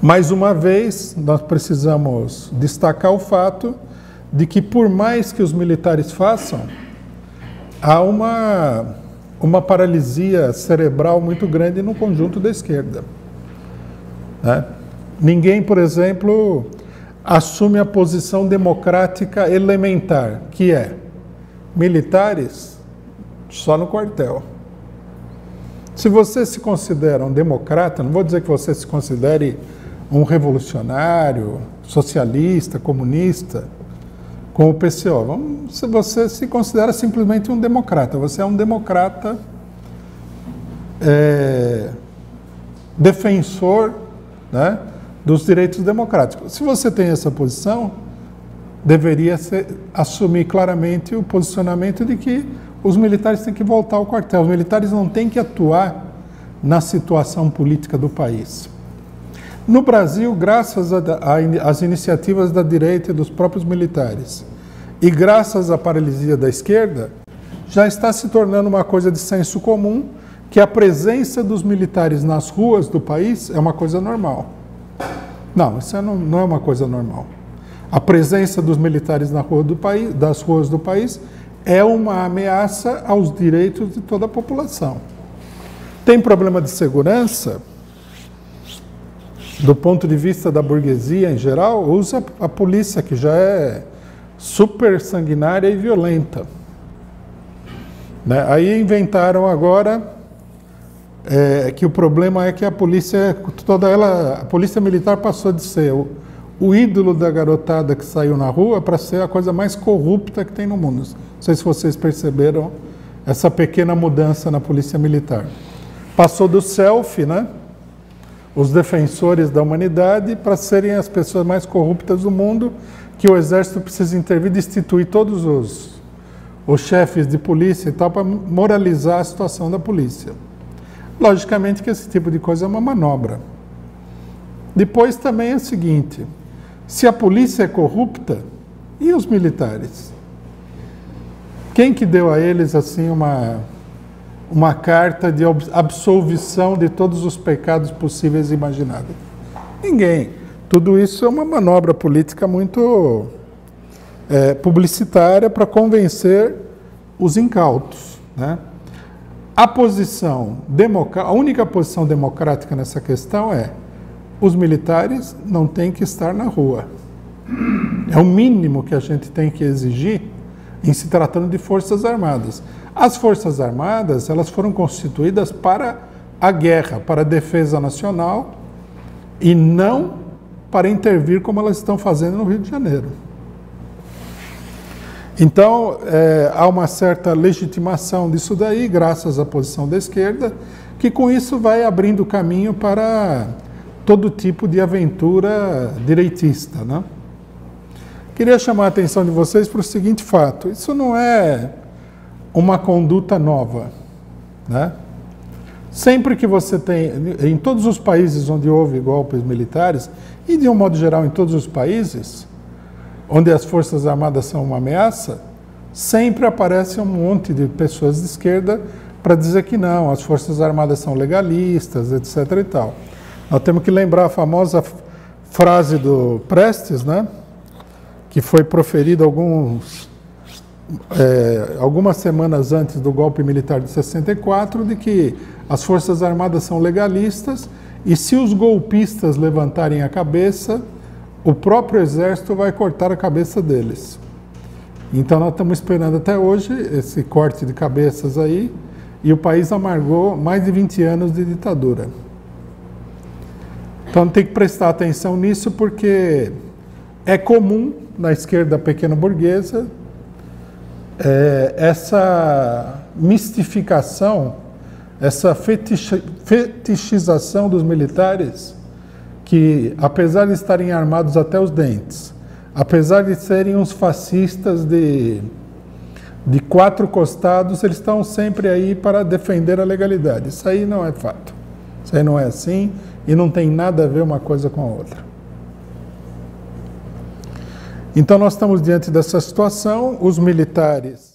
Mais uma vez, nós precisamos destacar o fato de que, por mais que os militares façam, há uma paralisia cerebral muito grande no conjunto da esquerda, né? Ninguém, por exemplo, assume a posição democrática elementar, que é militares só no quartel. Se você se considera um democrata, não vou dizer que você se considere um revolucionário, socialista, comunista, com o PCO. Se você se considera simplesmente um democrata, você é um democrata defensor, né, dos direitos democráticos. Se você tem essa posição, deveria assumir claramente o posicionamento de que os militares têm que voltar ao quartel. Os militares não têm que atuar na situação política do país. No Brasil, graças às iniciativas da direita e dos próprios militares, e graças à paralisia da esquerda, já está se tornando uma coisa de senso comum que a presença dos militares nas ruas do país é uma coisa normal. Não, isso não é uma coisa normal. A presença dos militares na rua do país, das ruas do país é uma ameaça aos direitos de toda a população. Tem problema de segurança? Do ponto de vista da burguesia em geral, usa a polícia, que já é super sanguinária e violenta, né? Aí inventaram agora que o problema é que a polícia, a polícia militar passou de ser o ídolo da garotada que saiu na rua para ser a coisa mais corrupta que tem no mundo. Não sei se vocês perceberam essa pequena mudança na polícia militar. Passou do selfie, né? Os defensores da humanidade, para serem as pessoas mais corruptas do mundo, que o exército precisa intervir, destituir todos os chefes de polícia e tal, para moralizar a situação da polícia. Logicamente que esse tipo de coisa é uma manobra. Depois também é o seguinte, se a polícia é corrupta, e os militares? Quem que deu a eles assim uma carta de absolvição de todos os pecados possíveis e imagináveis? Ninguém. Tudo isso é uma manobra política muito publicitária para convencer os incautos, né? A única posição democrática nessa questão é: os militares não têm que estar na rua. É o mínimo que a gente tem que exigir em se tratando de Forças Armadas. As Forças Armadas, elas foram constituídas para a guerra, para a defesa nacional e não para intervir como elas estão fazendo no Rio de Janeiro. Então, há uma certa legitimação disso daí, graças à posição da esquerda, que com isso vai abrindo caminho para todo tipo de aventura direitista, né? Queria chamar a atenção de vocês para o seguinte fato: isso não é uma conduta nova, né? Sempre que você tem, em todos os países onde houve golpes militares, e de um modo geral em todos os países onde as Forças Armadas são uma ameaça, sempre aparece um monte de pessoas de esquerda para dizer que não, as Forças Armadas são legalistas, etc. e tal. Nós temos que lembrar a famosa frase do Prestes, né, que foi proferida algumas semanas antes do golpe militar de 64, de que as Forças Armadas são legalistas e se os golpistas levantarem a cabeça, o próprio exército vai cortar a cabeça deles. Então nós estamos esperando até hoje esse corte de cabeças aí, e o país amargou mais de 20 anos de ditadura. Então tem que prestar atenção nisso, porque é comum na esquerda pequena burguesa essa mistificação, essa fetichização dos militares, que apesar de estarem armados até os dentes, apesar de serem uns fascistas de 4 costados, eles estão sempre aí para defender a legalidade. Isso aí não é fato. Isso aí não é assim e não tem nada a ver uma coisa com a outra. Então nós estamos diante dessa situação, os militares